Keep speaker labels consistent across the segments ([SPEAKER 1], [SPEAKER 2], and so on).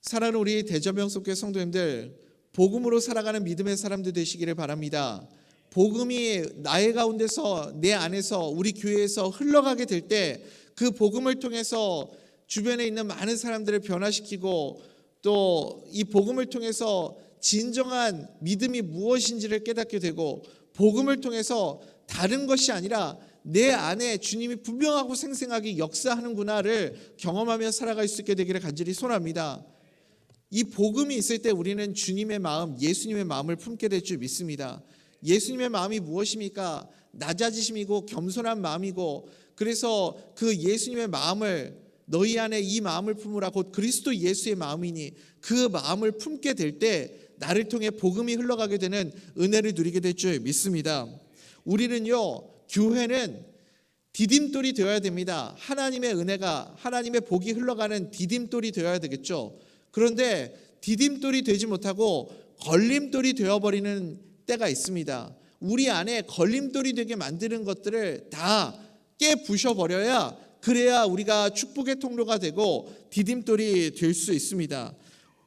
[SPEAKER 1] 사랑하는 우리 대전명석교회 성도님들, 복음으로 살아가는 믿음의 사람들 되시기를 바랍니다. 복음이 나의 가운데서, 내 안에서, 우리 교회에서 흘러가게 될 때 그 복음을 통해서 주변에 있는 많은 사람들을 변화시키고, 또 이 복음을 통해서 진정한 믿음이 무엇인지를 깨닫게 되고, 복음을 통해서 다른 것이 아니라 내 안에 주님이 분명하고 생생하게 역사하는구나를 경험하며 살아갈 수 있게 되기를 간절히 소원합니다. 이 복음이 있을 때 우리는 주님의 마음, 예수님의 마음을 품게 될 줄 믿습니다. 예수님의 마음이 무엇입니까? 낮아지심이고 겸손한 마음이고, 그래서 그 예수님의 마음을, 너희 안에 이 마음을 품으라, 곧 그리스도 예수의 마음이니, 그 마음을 품게 될 때 나를 통해 복음이 흘러가게 되는 은혜를 누리게 될 줄 믿습니다. 우리는요, 교회는 디딤돌이 되어야 됩니다. 하나님의 은혜가, 하나님의 복이 흘러가는 디딤돌이 되어야 되겠죠. 그런데 디딤돌이 되지 못하고 걸림돌이 되어버리는 때가 있습니다. 우리 안에 걸림돌이 되게 만드는 것들을 다 깨부셔버려야, 그래야 우리가 축복의 통로가 되고 디딤돌이 될 수 있습니다.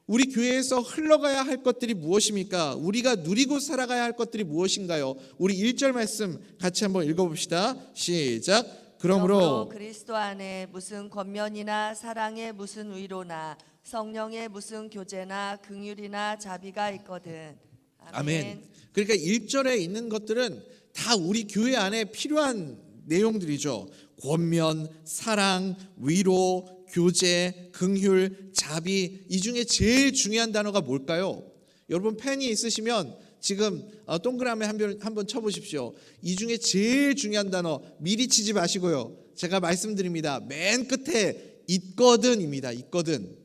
[SPEAKER 1] 우리 교회에서 흘러가야 할 것들이 무엇입니까? 우리가 누리고 살아가야 할 것들이 무엇인가요? 우리 1절 말씀 같이 한번 읽어봅시다. 시작. 그러므로
[SPEAKER 2] 그리스도 안에 무슨 권면이나 사랑의 무슨 위로나 성령의 무슨 교제나 긍휼이나 자비가 있거든.
[SPEAKER 1] 아멘. 그러니까 1절에 있는 것들은 다 우리 교회 안에 필요한 내용들이죠. 권면, 사랑, 위로, 교제, 긍휼, 자비. 이 중에 제일 중요한 단어가 뭘까요? 여러분 펜이 있으시면 지금 동그라미 한번 쳐보십시오. 이 중에 제일 중요한 단어 미리 치지 마시고요. 제가 말씀드립니다. 맨 끝에 있거든입니다. 있거든.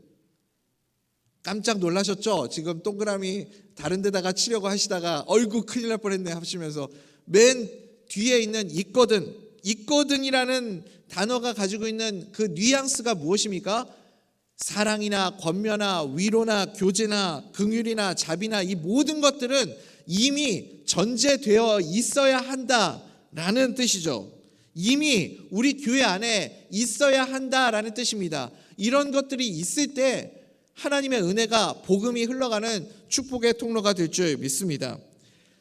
[SPEAKER 1] 깜짝 놀라셨죠? 지금 동그라미 다른 데다가 치려고 하시다가 어이구 큰일 날 뻔했네 하시면서 맨 뒤에 있는 있거든. 있거든이라는 단어가 가지고 있는 그 뉘앙스가 무엇입니까? 사랑이나 권면이나 위로나 교제나 긍휼이나 자비나 이 모든 것들은 이미 전제되어 있어야 한다라는 뜻이죠. 이미 우리 교회 안에 있어야 한다라는 뜻입니다. 이런 것들이 있을 때 하나님의 은혜가, 복음이 흘러가는 축복의 통로가 될 줄 믿습니다.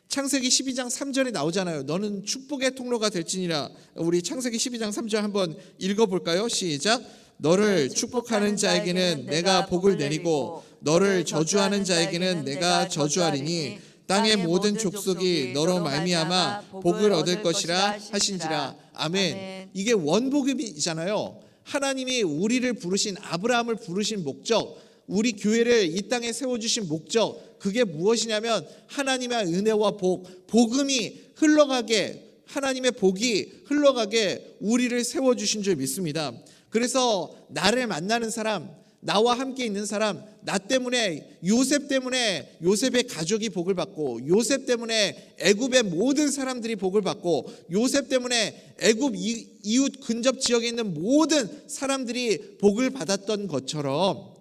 [SPEAKER 1] 창세기 12장 3절에 나오잖아요. 너는 축복의 통로가 될지니라. 우리 창세기 12장 3절 한번 읽어볼까요? 시작. 너를 축복하는 자에게는 내가 복을 내리고 너를 저주하는 자에게는 내가 저주하리니 땅의 모든 족속이 너로 말미암아 복을 얻을 것이라 하신지라. 아멘. 이게 원복음이잖아요. 하나님이 우리를 부르신, 아브라함을 부르신 목적, 우리 교회를 이 땅에 세워주신 목적, 그게 무엇이냐면 하나님의 은혜와 복음이 흘러가게, 하나님의 복이 흘러가게 우리를 세워주신 줄 믿습니다. 그래서 나를 만나는 사람, 나와 함께 있는 사람, 나 때문에, 요셉 때문에 요셉의 가족이 복을 받고, 요셉 때문에 애굽의 모든 사람들이 복을 받고, 요셉 때문에 애굽 이웃 근접 지역에 있는 모든 사람들이 복을 받았던 것처럼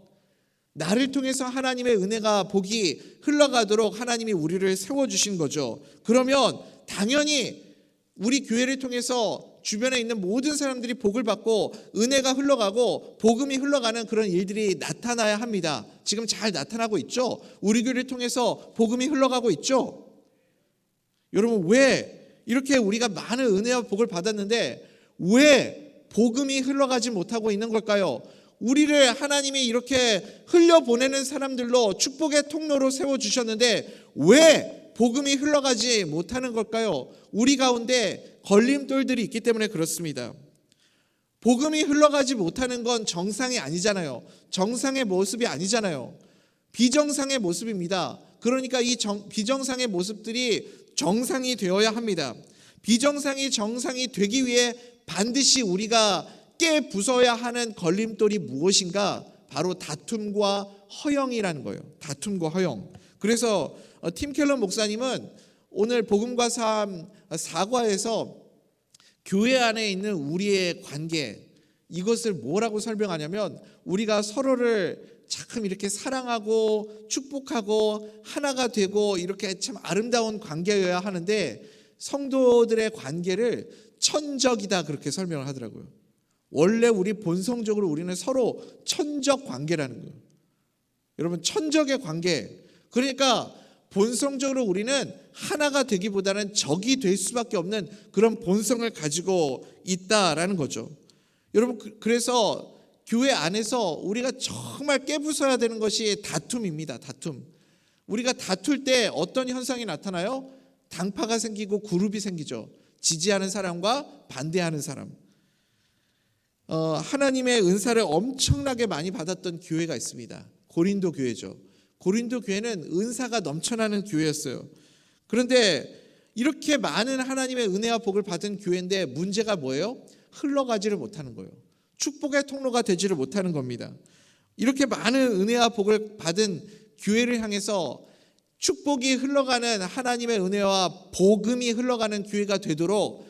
[SPEAKER 1] 나를 통해서 하나님의 은혜가, 복이 흘러가도록 하나님이 우리를 세워주신 거죠. 그러면 당연히 우리 교회를 통해서 주변에 있는 모든 사람들이 복을 받고 은혜가 흘러가고 복음이 흘러가는 그런 일들이 나타나야 합니다. 지금 잘 나타나고 있죠? 우리 교회를 통해서 복음이 흘러가고 있죠? 여러분, 왜 이렇게 우리가 많은 은혜와 복을 받았는데 왜 복음이 흘러가지 못하고 있는 걸까요? 우리를 하나님이 이렇게 흘려보내는 사람들로 축복의 통로로 세워주셨는데 왜 복음이 흘러가지 못하는 걸까요? 우리 가운데 걸림돌들이 있기 때문에 그렇습니다. 복음이 흘러가지 못하는 건 정상이 아니잖아요. 정상의 모습이 아니잖아요. 비정상의 모습입니다. 그러니까 이 비정상의 모습들이 정상이 되어야 합니다. 비정상이 정상이 되기 위해 반드시 우리가 깨부숴야 하는 걸림돌이 무엇인가? 바로 다툼과 허영이라는 거예요. 다툼과 허영. 그래서 팀 켈러 목사님은 오늘 복음과 삶 4과에서 교회 안에 있는 우리의 관계, 이것을 뭐라고 설명하냐면 우리가 서로를 참 이렇게 사랑하고 축복하고 하나가 되고 이렇게 참 아름다운 관계여야 하는데 성도들의 관계를 천적이다, 그렇게 설명을 하더라고요. 원래 우리 본성적으로 우리는 서로 천적 관계라는 거예요. 여러분, 천적의 관계. 그러니까 본성적으로 우리는 하나가 되기보다는 적이 될 수밖에 없는 그런 본성을 가지고 있다라는 거죠. 여러분, 그래서 교회 안에서 우리가 정말 깨부숴야 되는 것이 다툼입니다. 다툼. 우리가 다툴 때 어떤 현상이 나타나요? 당파가 생기고 그룹이 생기죠. 지지하는 사람과 반대하는 사람. 하나님의 은사를 엄청나게 많이 받았던 교회가 있습니다. 고린도 교회죠. 고린도 교회는 은사가 넘쳐나는 교회였어요. 그런데 이렇게 많은 하나님의 은혜와 복을 받은 교회인데 문제가 뭐예요? 흘러가지를 못하는 거예요. 축복의 통로가 되지를 못하는 겁니다. 이렇게 많은 은혜와 복을 받은 교회를 향해서 축복이 흘러가는, 하나님의 은혜와 복음이 흘러가는 교회가 되도록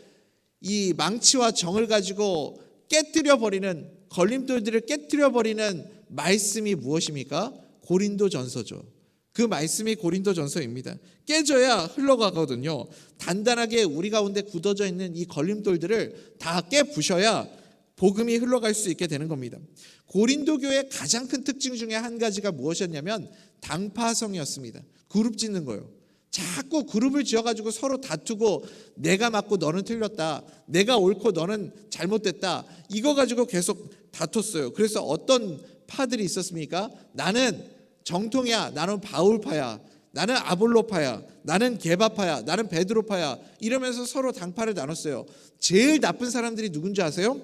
[SPEAKER 1] 이 망치와 정을 가지고 깨뜨려버리는, 걸림돌들을 깨뜨려버리는 말씀이 무엇입니까? 고린도전서죠. 그 말씀이 고린도전서입니다. 깨져야 흘러가거든요. 단단하게 우리 가운데 굳어져 있는 이 걸림돌들을 다 깨부셔야 복음이 흘러갈 수 있게 되는 겁니다. 고린도 교회의 가장 큰 특징 중에 한 가지가 무엇이었냐면 당파성이었습니다. 그룹 짓는 거예요. 자꾸 그룹을 지어가지고 서로 다투고, 내가 맞고 너는 틀렸다, 내가 옳고 너는 잘못됐다, 이거 가지고 계속 다퉜어요. 그래서 어떤 파들이 있었습니까? 나는 정통이야, 나는 바울파야, 나는 아볼로파야, 나는 게바파야, 나는 베드로파야, 이러면서 서로 당파를 나눴어요. 제일 나쁜 사람들이 누군지 아세요?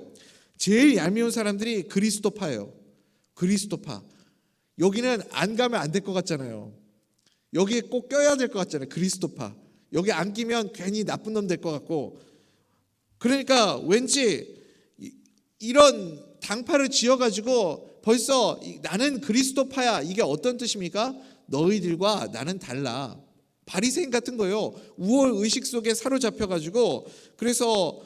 [SPEAKER 1] 제일 얄미운 사람들이 그리스도파예요. 그리스도파. 여기는 안 가면 안 될 것 같잖아요. 여기에 꼭 껴야 될 것 같잖아요. 그리스도파. 여기 안 끼면 괜히 나쁜 놈 될 것 같고. 그러니까 왠지 이런 당파를 지어가지고 벌써 나는 그리스도파야, 이게 어떤 뜻입니까? 너희들과 나는 달라. 바리새인 같은 거예요. 우월 의식 속에 사로잡혀가지고, 그래서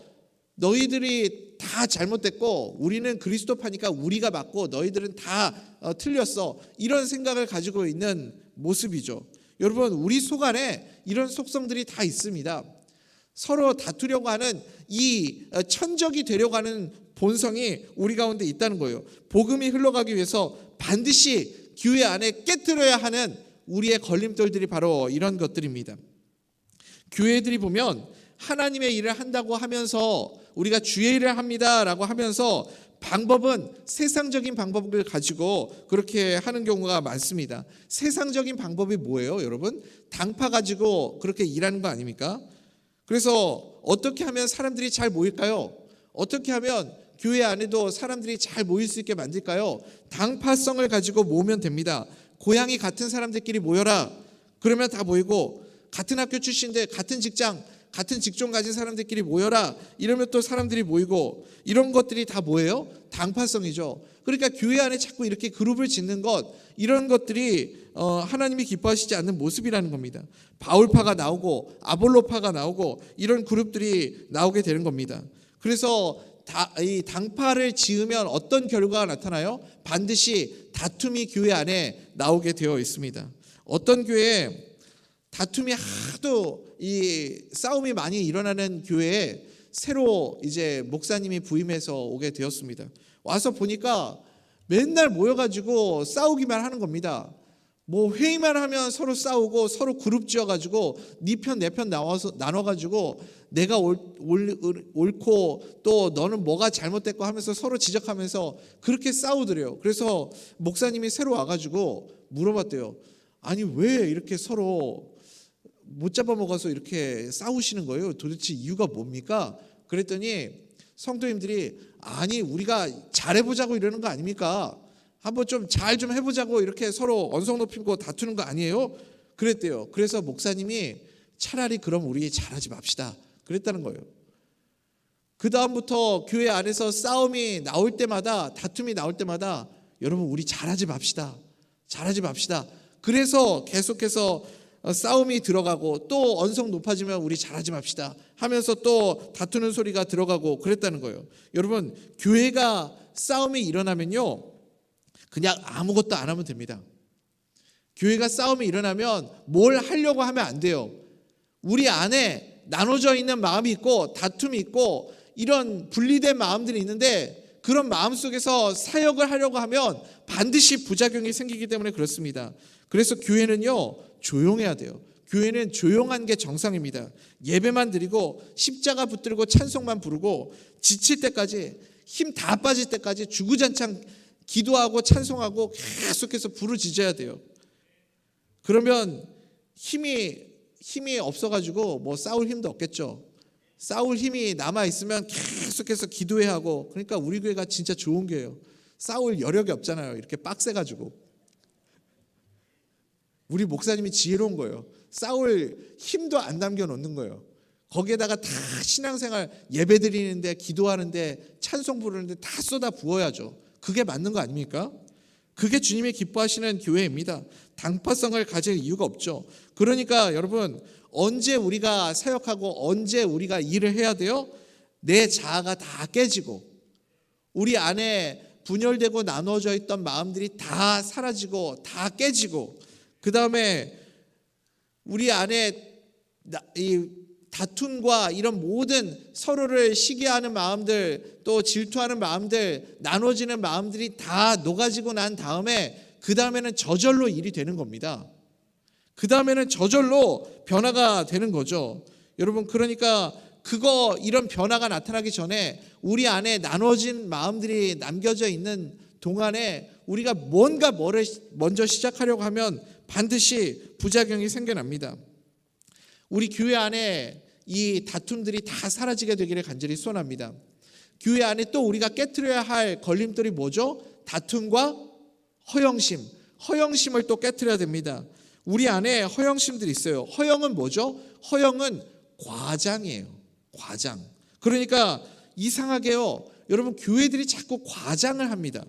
[SPEAKER 1] 너희들이 다 잘못됐고 우리는 그리스도파니까 우리가 맞고 너희들은 다 틀렸어, 이런 생각을 가지고 있는 모습이죠. 여러분, 우리 속 안에 이런 속성들이 다 있습니다. 서로 다투려고 하는 이 천적이 되려고 하는 본성이 우리 가운데 있다는 거예요. 복음이 흘러가기 위해서 반드시 교회 안에 깨뜨려야 하는 우리의 걸림돌들이 바로 이런 것들입니다. 교회들이 보면 하나님의 일을 한다고 하면서, 우리가 주의 일을 합니다라고 하면서 방법은 세상적인 방법을 가지고 그렇게 하는 경우가 많습니다. 세상적인 방법이 뭐예요, 여러분? 당파 가지고 그렇게 일하는 거 아닙니까? 그래서 어떻게 하면 사람들이 잘 모일까요? 어떻게 하면 교회 안에도 사람들이 잘 모일 수 있게 만들까요? 당파성을 가지고 모으면 됩니다. 고향이 같은 사람들끼리 모여라. 그러면 다 모이고, 같은 학교 출신들, 같은 직장, 같은 직종 가진 사람들끼리 모여라. 이러면 또 사람들이 모이고, 이런 것들이 다 뭐예요? 당파성이죠. 그러니까 교회 안에 자꾸 이렇게 그룹을 짓는 것, 이런 것들이 하나님이 기뻐하시지 않는 모습이라는 겁니다. 바울파가 나오고 아볼로파가 나오고 이런 그룹들이 나오게 되는 겁니다. 그래서 이 당파를 지으면 어떤 결과가 나타나요? 반드시 다툼이 교회 안에 나오게 되어 있습니다. 어떤 교회에 다툼이 하도 이 싸움이 많이 일어나는 교회에 새로 이제 목사님이 부임해서 오게 되었습니다. 와서 보니까 맨날 모여가지고 싸우기만 하는 겁니다. 뭐 회의만 하면 서로 싸우고, 서로 그룹 지어가지고 네 편 내 편 나눠가지고 내가 옳고 또 너는 뭐가 잘못됐고 하면서 서로 지적하면서 그렇게 싸우더래요. 그래서 목사님이 새로 와가지고 물어봤대요. 아니, 왜 이렇게 서로 못 잡아먹어서 이렇게 싸우시는 거예요? 도대체 이유가 뭡니까? 그랬더니 성도님들이, 아니, 우리가 잘해보자고 이러는 거 아닙니까? 한번 좀 잘 좀 해보자고 이렇게 서로 언성 높이고 다투는 거 아니에요? 그랬대요. 그래서 목사님이 차라리 그럼 우리 잘하지 맙시다 그랬다는 거예요. 그 다음부터 교회 안에서 싸움이 나올 때마다, 다툼이 나올 때마다, 여러분 우리 잘하지 맙시다, 잘하지 맙시다. 그래서 계속해서 싸움이 들어가고, 또 언성 높아지면 우리 잘하지 맙시다 하면서 또 다투는 소리가 들어가고 그랬다는 거예요. 여러분, 교회가 싸움이 일어나면요, 그냥 아무것도 안 하면 됩니다. 교회가 싸움이 일어나면 뭘 하려고 하면 안 돼요. 우리 안에 나눠져 있는 마음이 있고 다툼이 있고 이런 분리된 마음들이 있는데, 그런 마음 속에서 사역을 하려고 하면 반드시 부작용이 생기기 때문에 그렇습니다. 그래서 교회는요, 조용해야 돼요. 교회는 조용한 게 정상입니다. 예배만 드리고 십자가 붙들고 찬송만 부르고 지칠 때까지, 힘 다 빠질 때까지 주구장창 기도하고 찬송하고 계속해서 부르짖어야 돼요. 그러면 힘이 없어가지고 뭐 싸울 힘도 없겠죠. 싸울 힘이 남아 있으면 계속해서 기도해야 하고, 그러니까 우리 교회가 진짜 좋은 교회예요. 싸울 여력이 없잖아요. 이렇게 빡세가지고. 우리 목사님이 지혜로운 거예요. 싸울 힘도 안 남겨놓는 거예요. 거기에다가 다 신앙생활 예배 드리는데, 기도하는데, 찬송 부르는데 다 쏟아 부어야죠. 그게 맞는 거 아닙니까? 그게 주님이 기뻐하시는 교회입니다. 당파성을 가질 이유가 없죠. 그러니까 여러분, 언제 우리가 사역하고 언제 우리가 일을 해야 돼요? 내 자아가 다 깨지고 우리 안에 분열되고 나눠져 있던 마음들이 다 사라지고 다 깨지고, 그 다음에 우리 안에 이 다툼과 이런 모든 서로를 시기하는 마음들, 또 질투하는 마음들, 나눠지는 마음들이 다 녹아지고 난 다음에 그 다음에는 저절로 일이 되는 겁니다. 그 다음에는 저절로 변화가 되는 거죠. 여러분, 그러니까 이런 변화가 나타나기 전에 우리 안에 나눠진 마음들이 남겨져 있는 동안에 우리가 뭔가 뭐를 먼저 시작하려고 하면 반드시 부작용이 생겨납니다. 우리 교회 안에 이 다툼들이 다 사라지게 되기를 간절히 소원합니다. 교회 안에 또 우리가 깨트려야 할 걸림돌이 뭐죠? 다툼과 허영심을 또 깨트려야 됩니다. 우리 안에 허영심들이 있어요. 허영은 뭐죠? 허영은 과장이에요. 과장. 그러니까 이상하게요, 여러분, 교회들이 자꾸 과장을 합니다.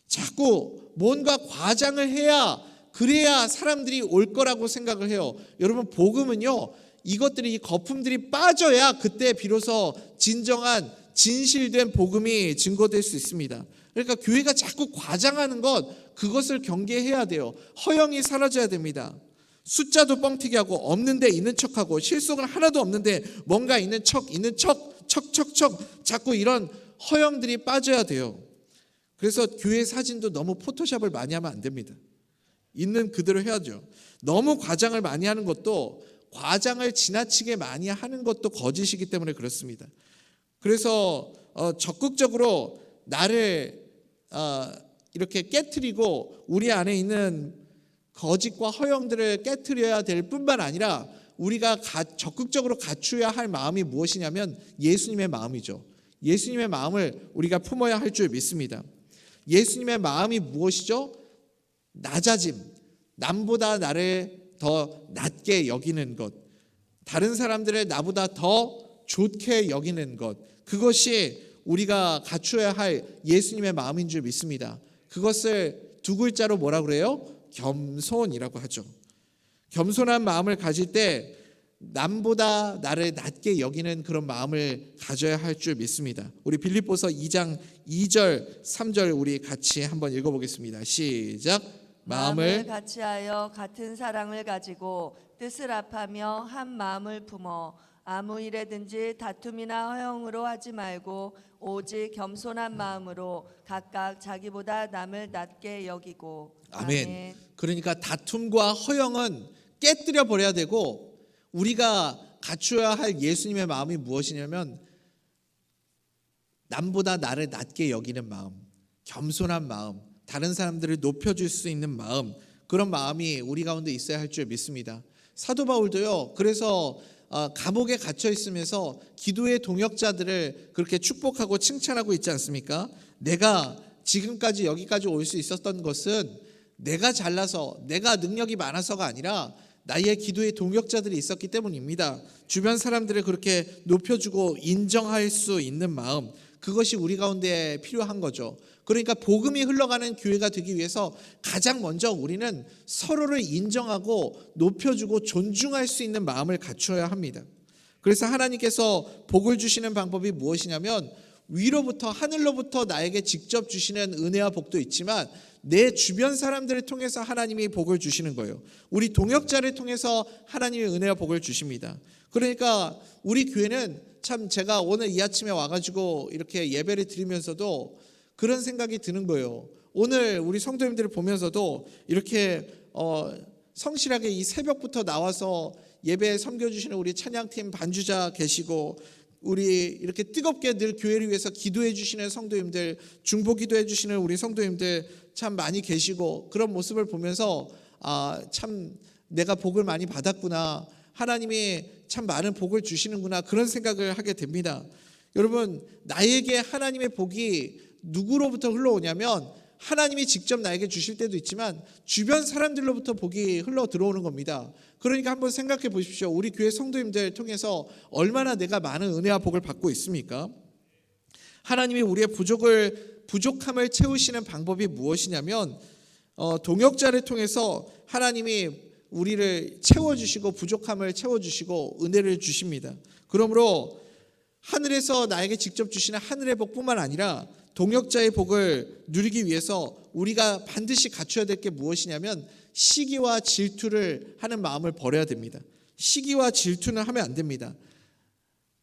[SPEAKER 1] 자꾸 뭔가 과장을 해야, 그래야 사람들이 올 거라고 생각을 해요. 여러분, 복음은요, 이 거품들이 빠져야 그때 비로소 진정한 진실된 복음이 증거될 수 있습니다. 그러니까 교회가 자꾸 과장하는 그것을 경계해야 돼요. 허영이 사라져야 됩니다. 숫자도 뻥튀기 하고, 없는데 있는 척하고, 실속은 하나도 없는데 뭔가 있는 척 자꾸 이런 허영들이 빠져야 돼요. 그래서 교회 사진도 너무 포토샵을 많이 하면 안 됩니다. 있는 그대로 해야죠. 너무 과장을 많이 하는 것도, 과장을 지나치게 많이 하는 것도 거짓이기 때문에 그렇습니다. 그래서 적극적으로 나를 이렇게 깨트리고 우리 안에 있는 거짓과 허영들을 깨트려야 될 뿐만 아니라, 우리가 적극적으로 갖추어야 할 마음이 무엇이냐면 예수님의 마음이죠. 예수님의 마음을 우리가 품어야 할 줄 믿습니다. 예수님의 마음이 무엇이죠? 낮아짐, 남보다 나를 더 낮게 여기는 것, 다른 사람들을 나보다 더 좋게 여기는 것, 그것이 우리가 갖추어야 할 예수님의 마음인 줄 믿습니다. 그것을 두 글자로 뭐라고 그래요? 겸손이라고 하죠. 겸손한 마음을 가질 때 남보다 나를 낮게 여기는 그런 마음을 가져야 할 줄 믿습니다. 우리 빌립보서 2장 2절 3절 우리 같이 한번 읽어보겠습니다. 시작.
[SPEAKER 2] 마음을 같이하여 같은 사랑을 가지고 뜻을 합하며 한 마음을 품어 아무 일에든지 다툼이나 허영으로 하지 말고 오직 겸손한 마음으로 각각 자기보다 남을 낮게 여기고.
[SPEAKER 1] 아멘. 그러니까 다툼과 허영은 깨뜨려 버려야 되고, 우리가 갖추어야 할 예수님의 마음이 무엇이냐면 남보다 나를 낮게 여기는 마음, 겸손한 마음, 다른 사람들을 높여줄 수 있는 마음, 그런 마음이 우리 가운데 있어야 할 줄 믿습니다. 사도 바울도요, 그래서 감옥에 갇혀 있으면서 기도의 동역자들을 그렇게 축복하고 칭찬하고 있지 않습니까? 내가 지금까지 여기까지 올 수 있었던 것은 내가 잘나서, 내가 능력이 많아서가 아니라 나의 기도의 동역자들이 있었기 때문입니다. 주변 사람들을 그렇게 높여주고 인정할 수 있는 마음, 그것이 우리 가운데 필요한 거죠. 그러니까 복음이 흘러가는 교회가 되기 위해서 가장 먼저 우리는 서로를 인정하고 높여주고 존중할 수 있는 마음을 갖추어야 합니다. 그래서 하나님께서 복을 주시는 방법이 무엇이냐면, 위로부터, 하늘로부터 나에게 직접 주시는 은혜와 복도 있지만 내 주변 사람들을 통해서 하나님이 복을 주시는 거예요. 우리 동역자를 통해서 하나님의 은혜와 복을 주십니다. 그러니까 우리 교회는 참, 제가 오늘 이 아침에 와가지고 이렇게 예배를 드리면서도 그런 생각이 드는 거예요. 오늘 우리 성도님들을 보면서도 이렇게 성실하게 이 새벽부터 나와서 예배 섬겨주시는 우리 찬양팀 반주자 계시고, 우리 이렇게 뜨겁게 늘 교회를 위해서 기도해 주시는 성도님들, 중보 기도해 주시는 우리 성도님들 참 많이 계시고, 그런 모습을 보면서 참 내가 복을 많이 받았구나, 하나님이 참 많은 복을 주시는구나, 그런 생각을 하게 됩니다. 여러분, 나에게 하나님의 복이 누구로부터 흘러오냐면 하나님이 직접 나에게 주실 때도 있지만 주변 사람들로부터 복이 흘러 들어오는 겁니다. 그러니까 한번 생각해 보십시오. 우리 교회 성도님들 통해서 얼마나 내가 많은 은혜와 복을 받고 있습니까? 하나님이 우리의 부족함을 채우시는 방법이 무엇이냐면 동역자를 통해서 하나님이 우리를 채워주시고 부족함을 채워주시고 은혜를 주십니다. 그러므로 하늘에서 나에게 직접 주시는 하늘의 복뿐만 아니라 동역자의 복을 누리기 위해서 우리가 반드시 갖춰야 될 게 무엇이냐면 시기와 질투를 하는 마음을 버려야 됩니다. 시기와 질투는 하면 안 됩니다.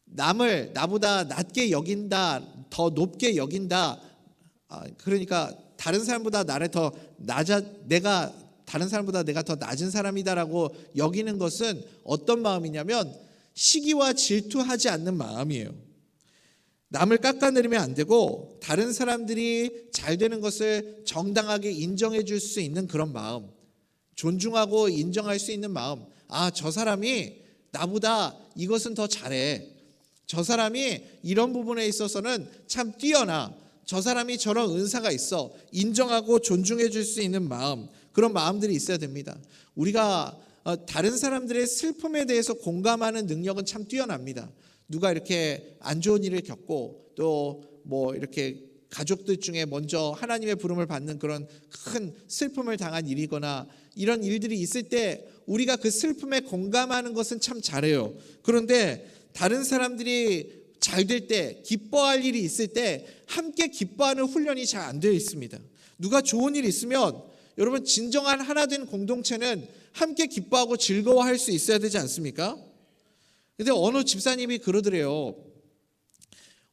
[SPEAKER 1] 남을 나보다 낮게 여긴다, 더 높게 여긴다, 그러니까 다른 사람보다 나를 더 내가 다른 사람보다 내가 더 낮은 사람이다라고 여기는 것은 어떤 마음이냐면 시기와 질투하지 않는 마음이에요. 남을 깎아내리면 안 되고 다른 사람들이 잘 되는 것을 정당하게 인정해 줄 수 있는 그런 마음, 존중하고 인정할 수 있는 마음. 저 사람이 나보다 이것은 더 잘해, 저 사람이 이런 부분에 있어서는 참 뛰어나, 저 사람이 저런 은사가 있어, 인정하고 존중해 줄 수 있는 마음, 그런 마음들이 있어야 됩니다. 우리가 다른 사람들의 슬픔에 대해서 공감하는 능력은 참 뛰어납니다. 누가 이렇게 안 좋은 일을 겪고 또 뭐 이렇게 가족들 중에 먼저 하나님의 부름을 받는 그런 큰 슬픔을 당한 일이거나 이런 일들이 있을 때 우리가 그 슬픔에 공감하는 것은 참 잘해요. 그런데 다른 사람들이 잘 될 때, 기뻐할 일이 있을 때 함께 기뻐하는 훈련이 잘 안 되어 있습니다. 누가 좋은 일이 있으면 여러분, 진정한 하나 된 공동체는 함께 기뻐하고 즐거워할 수 있어야 되지 않습니까? 근데 어느 집사님이 그러더래요.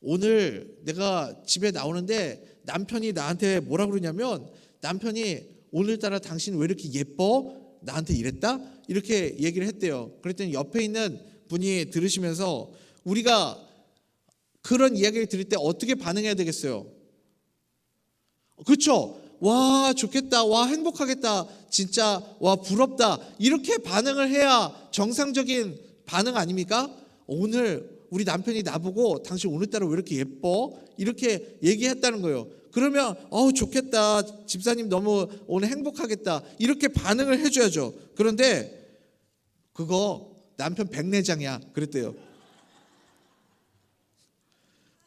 [SPEAKER 1] 오늘 내가 집에 나오는데 남편이 나한테 뭐라 그러냐면, 남편이 오늘따라 당신 왜 이렇게 예뻐? 나한테 이랬다? 이렇게 얘기를 했대요. 그랬더니 옆에 있는 분이 들으시면서 우리가 그런 이야기를 들을 때 어떻게 반응해야 되겠어요? 그렇죠? 와, 좋겠다, 와, 행복하겠다, 진짜 와, 부럽다, 이렇게 반응을 해야 정상적인 반응 아닙니까? 오늘 우리 남편이 나보고 당신 오늘따라 왜 이렇게 예뻐? 이렇게 얘기했다는 거예요. 그러면 좋겠다, 집사님 너무 오늘 행복하겠다, 이렇게 반응을 해줘야죠. 그런데 그거 남편 백내장이야 그랬대요.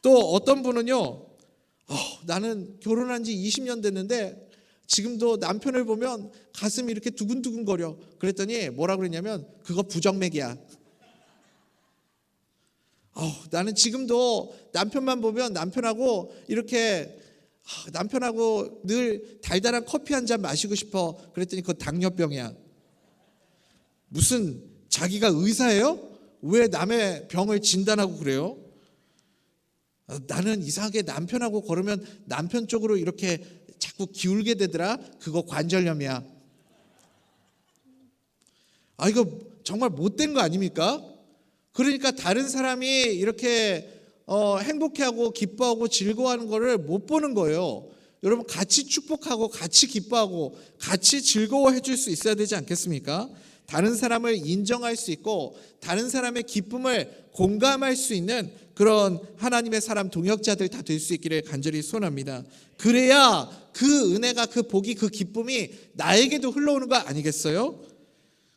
[SPEAKER 1] 또 어떤 분은요, 나는 결혼한 지 20년 됐는데 지금도 남편을 보면 가슴이 이렇게 두근두근거려. 그랬더니 뭐라 그랬냐면 그거 부정맥이야. 나는 지금도 남편만 보면 남편하고 늘 달달한 커피 한 잔 마시고 싶어. 그랬더니 그거 당뇨병이야. 무슨 자기가 의사예요? 왜 남의 병을 진단하고 그래요? 나는 이상하게 남편하고 걸으면 남편 쪽으로 이렇게 자꾸 기울게 되더라. 그거 관절염이야. 이거 정말 못된 거 아닙니까? 그러니까 다른 사람이 이렇게 행복해하고 기뻐하고 즐거워하는 거를 못 보는 거예요. 여러분, 같이 축복하고 같이 기뻐하고 같이 즐거워해 줄 수 있어야 되지 않겠습니까? 다른 사람을 인정할 수 있고 다른 사람의 기쁨을 공감할 수 있는 그런 하나님의 사람 동역자들 다 될 수 있기를 간절히 소원합니다. 그래야 그 은혜가, 그 복이, 그 기쁨이 나에게도 흘러오는 거 아니겠어요?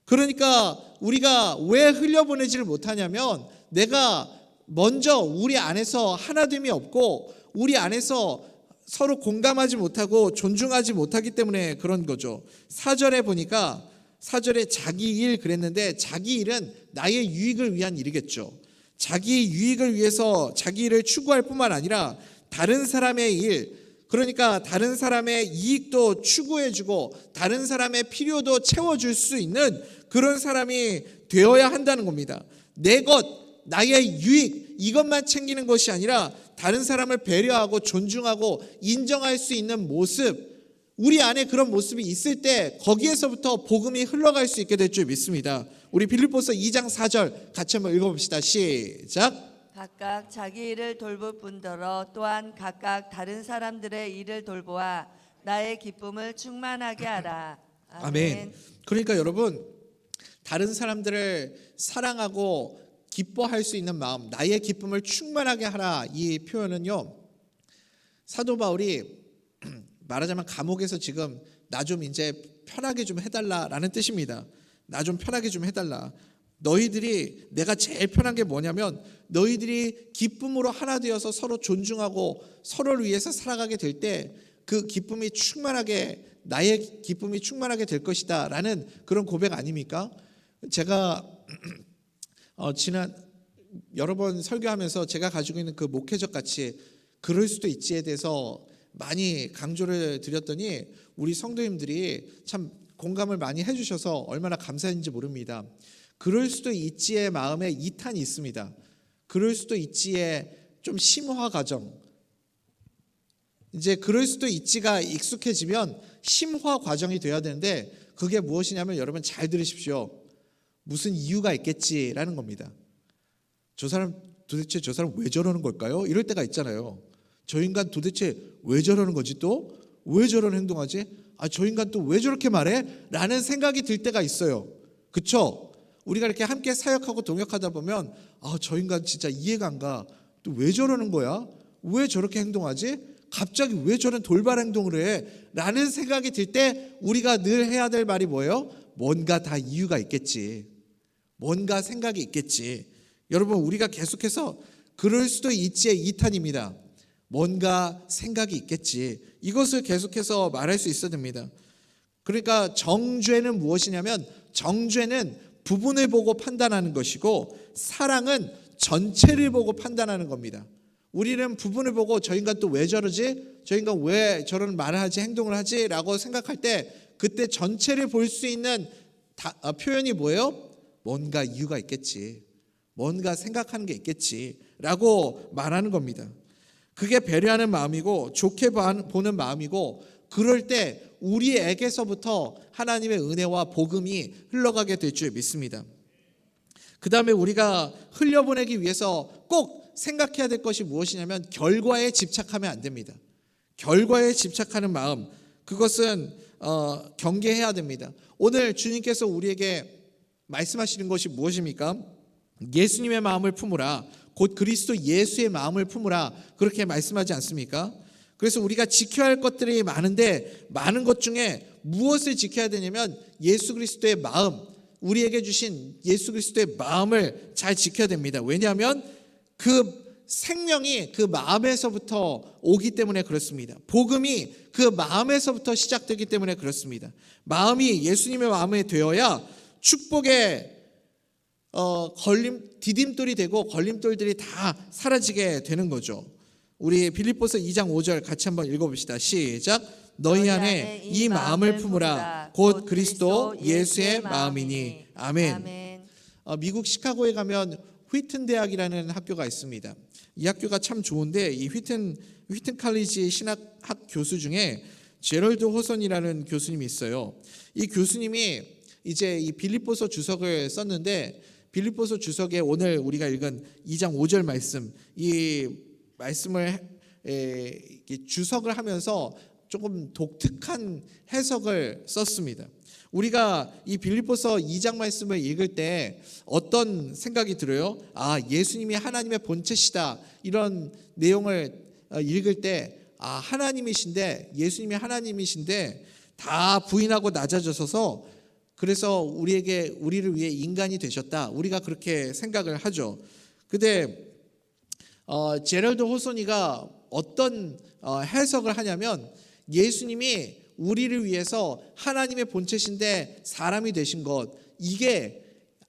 [SPEAKER 1] 그러니까 우리가 왜 흘려보내지를 못하냐면 내가 먼저 우리 안에서 하나됨이 없고 우리 안에서 서로 공감하지 못하고 존중하지 못하기 때문에 그런 거죠. 4절에 보니까 4절에 자기 일 그랬는데 자기 일은 나의 유익을 위한 일이겠죠. 자기 유익을 위해서 자기 일을 추구할 뿐만 아니라 다른 사람의 일, 그러니까 다른 사람의 이익도 추구해주고 다른 사람의 필요도 채워줄 수 있는 그런 사람이 되어야 한다는 겁니다. 내 것, 나의 유익, 이것만 챙기는 것이 아니라 다른 사람을 배려하고 존중하고 인정할 수 있는 모습, 우리 안에 그런 모습이 있을 때 거기에서부터 복음이 흘러갈 수 있게 될 줄 믿습니다. 우리 빌립보서 2장 4절 같이 한번 읽어봅시다. 시작.
[SPEAKER 2] 각각 자기 일을 돌볼 뿐더러 또한 각각 다른 사람들의 일을 돌보아 나의 기쁨을 충만하게 하라.
[SPEAKER 1] 아멘. 그러니까 여러분, 다른 사람들을 사랑하고 기뻐할 수 있는 마음, 나의 기쁨을 충만하게 하라, 이 표현은요, 사도 바울이 말하자면 감옥에서 지금 나 좀 이제 편하게 좀 해달라라는 뜻입니다. 나 좀 편하게 좀 해달라. 너희들이, 내가 제일 편한 게 뭐냐면 너희들이 기쁨으로 하나 되어서 서로 존중하고 서로를 위해서 살아가게 될 때 그 기쁨이 충만하게, 나의 기쁨이 충만하게 될 것이다 라는 그런 고백 아닙니까? 제가 지난 여러 번 설교하면서 제가 가지고 있는 그 목회적 가치, 그럴 수도 있지에 대해서 많이 강조를 드렸더니 우리 성도님들이 참 공감을 많이 해주셔서 얼마나 감사한지 모릅니다. 그럴 수도 있지의 마음에 2탄이 있습니다. 그럴 수도 있지의 좀 심화 과정, 이제 그럴 수도 있지가 익숙해지면 심화 과정이 돼야 되는데, 그게 무엇이냐면 여러분 잘 들으십시오. 무슨 이유가 있겠지라는 겁니다. 저 사람 도대체 저 사람 왜 저러는 걸까요? 이럴 때가 있잖아요. 저 인간 도대체 왜 저러는 거지? 또 왜 저런 행동하지? 저 인간 또 왜 저렇게 말해? 라는 생각이 들 때가 있어요. 그쵸? 우리가 이렇게 함께 사역하고 동역하다 보면 저 인간 진짜 이해가 안 가. 또 왜 저러는 거야? 왜 저렇게 행동하지? 갑자기 왜 저런 돌발 행동을 해? 라는 생각이 들 때 우리가 늘 해야 될 말이 뭐예요? 뭔가 다 이유가 있겠지. 뭔가 생각이 있겠지. 여러분, 우리가 계속해서 그럴 수도 있지의 2탄입니다. 뭔가 생각이 있겠지. 이것을 계속해서 말할 수 있어야 됩니다. 그러니까 정죄는 무엇이냐면, 정죄는 부분을 보고 판단하는 것이고 사랑은 전체를 보고 판단하는 겁니다. 우리는 부분을 보고 저 인간 또 왜 저러지? 저 인간 왜 저런 말을 하지, 행동을 하지? 라고 생각할 때 그때 전체를 볼 수 있는 표현이 뭐예요? 뭔가 이유가 있겠지. 뭔가 생각하는 게 있겠지 라고 말하는 겁니다. 그게 배려하는 마음이고 좋게 보는 마음이고, 그럴 때 우리에게서부터 하나님의 은혜와 복음이 흘러가게 될 줄 믿습니다. 그 다음에 우리가 흘려보내기 위해서 꼭 생각해야 될 것이 무엇이냐면 결과에 집착하면 안 됩니다. 결과에 집착하는 마음, 그것은 경계해야 됩니다. 오늘 주님께서 우리에게 말씀하시는 것이 무엇입니까? 예수님의 마음을 품으라, 곧 그리스도 예수의 마음을 품으라, 그렇게 말씀하지 않습니까? 그래서 우리가 지켜야 할 것들이 많은데, 많은 것 중에 무엇을 지켜야 되냐면 예수 그리스도의 마음, 우리에게 주신 예수 그리스도의 마음을 잘 지켜야 됩니다. 왜냐하면 그 생명이 그 마음에서부터 오기 때문에 그렇습니다. 복음이 그 마음에서부터 시작되기 때문에 그렇습니다. 마음이 예수님의 마음이 되어야 축복의 디딤돌이 되고 걸림돌들이 다 사라지게 되는 거죠. 우리 빌립보서 2장 5절 같이 한번 읽어봅시다. 시작. 너희 안에 이 마음을 품으라, 곧 그리스도 예수의 마음이니. 아멘. 미국 시카고에 가면 휘튼 대학이라는 학교가 있습니다. 이 학교가 참 좋은데, 이 휘튼 칼리지 신학학 교수 중에 제럴드 호선이라는 교수님이 있어요. 이 교수님이 이제 이 빌립보서 주석을 썼는데, 빌립보서 주석에 오늘 우리가 읽은 2장 5절 말씀, 이 말씀을 주석을 하면서 조금 독특한 해석을 썼습니다. 우리가 이 빌립보서 2장 말씀을 읽을 때 어떤 생각이 들어요? 예수님이 하나님의 본체시다, 이런 내용을 읽을 때 하나님이신데, 예수님이 하나님이신데 다 부인하고 낮아져서 그래서 우리를 위해 인간이 되셨다, 우리가 그렇게 생각을 하죠. 근데 제럴드 호소니가 어떤 해석을 하냐면, 예수님이 우리를 위해서 하나님의 본체신데 사람이 되신 것, 이게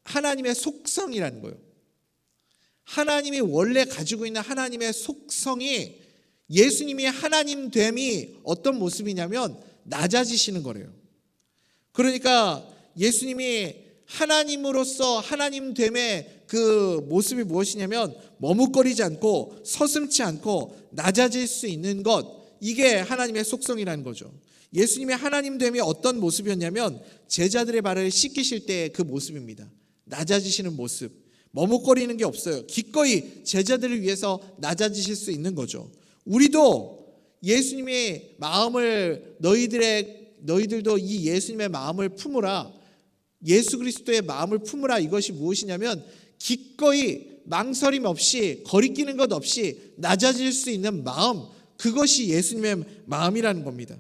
[SPEAKER 1] 하나님의 속성이라는 거예요. 하나님이 원래 가지고 있는 하나님의 속성이, 예수님이 하나님됨이 어떤 모습이냐면 낮아지시는 거래요. 그러니까 예수님이 하나님으로서 하나님됨의 그 모습이 무엇이냐면 머뭇거리지 않고 서슴지 않고 낮아질 수 있는 것, 이게 하나님의 속성이라는 거죠. 예수님의 하나님됨이 어떤 모습이었냐면 제자들의 발을 씻기실 때의 그 모습입니다. 낮아지시는 모습, 머뭇거리는 게 없어요. 기꺼이 제자들을 위해서 낮아지실 수 있는 거죠. 우리도 예수님의 마음을 너희들도 이 예수님의 마음을 품으라, 예수 그리스도의 마음을 품으라. 이것이 무엇이냐면 기꺼이 망설임 없이 거리끼는 것 없이 낮아질 수 있는 마음, 그것이 예수님의 마음이라는 겁니다.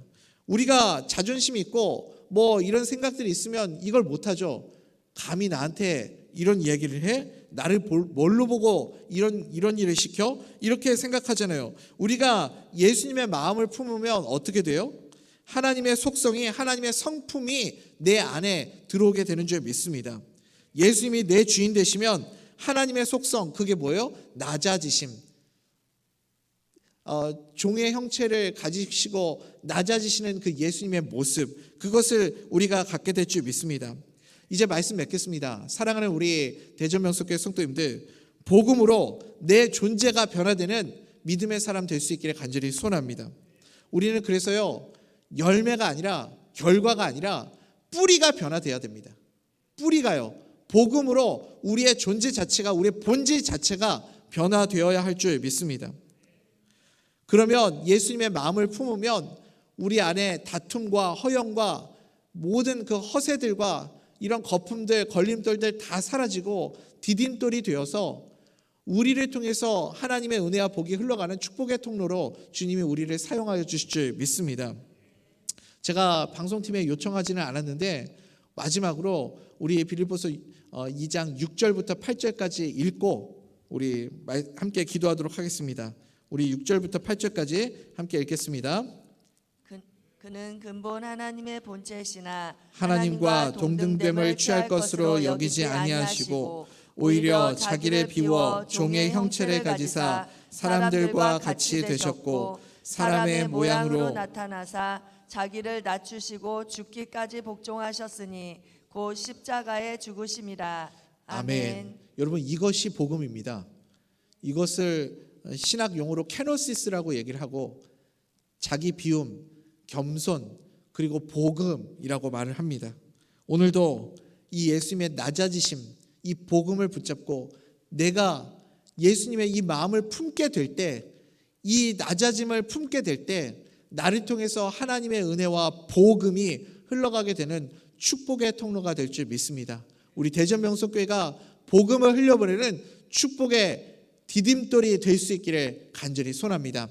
[SPEAKER 1] 우리가 자존심이 있고 뭐 이런 생각들이 있으면 이걸 못하죠. 감히 나한테 이런 이야기를 해? 나를 뭘로 보고 이런 일을 시켜? 이렇게 생각하잖아요. 우리가 예수님의 마음을 품으면 어떻게 돼요? 하나님의 속성이, 하나님의 성품이 내 안에 들어오게 되는 줄 믿습니다. 예수님이 내 주인 되시면 하나님의 속성, 그게 뭐예요? 낮아지심. 종의 형체를 가지시고 낮아지시는 그 예수님의 모습, 그것을 우리가 갖게 될 줄 믿습니다. 이제 말씀 맺겠습니다. 사랑하는 우리 대전명석교회 성도님들, 복음으로 내 존재가 변화되는 믿음의 사람 될 수 있기를 간절히 소원합니다. 우리는 그래서요, 열매가 아니라, 결과가 아니라 뿌리가 변화되어야 됩니다. 뿌리가요, 복음으로 우리의 존재 자체가, 우리의 본질 자체가 변화되어야 할 줄 믿습니다. 그러면 예수님의 마음을 품으면 우리 안에 다툼과 허영과 모든 그 허세들과 이런 거품들, 걸림돌들 다 사라지고 디딤돌이 되어서 우리를 통해서 하나님의 은혜와 복이 흘러가는 축복의 통로로 주님이 우리를 사용하여 주실 줄 믿습니다. 제가 방송팀에 요청하지는 않았는데 마지막으로 우리 빌립보서 2장 6절부터 8절까지 읽고 우리 함께 기도하도록 하겠습니다. 우리 6절부터 8절까지 함께 읽겠습니다.
[SPEAKER 2] 그는 근본 하나님의 본체시나
[SPEAKER 1] 하나님과 동등됨을 취할 것으로 여기지 아니하시고 오히려 자기를 비워 종의 형체를 가지사 사람들과 같이 되셨고 사람의 모양으로
[SPEAKER 2] 나타나사 자기를 낮추시고 죽기까지 복종하셨으니 곧 십자가에 죽으심이라. 아멘.
[SPEAKER 1] 여러분, 이것이 복음입니다. 이것을 신학 용어로 케노시스라고 얘기를 하고 자기 비움, 겸손, 그리고 복음이라고 말을 합니다. 오늘도 이 예수님의 낮아지심, 이 복음을 붙잡고 내가 예수님의 이 마음을 품게 될 때, 이 낮아짐을 품게 될 때 나를 통해서 하나님의 은혜와 복음이 흘러가게 되는 축복의 통로가 될 줄 믿습니다. 우리 대전명석교회가 복음을 흘려보내는 축복의 디딤돌이 될 수 있기를 간절히 소원합니다.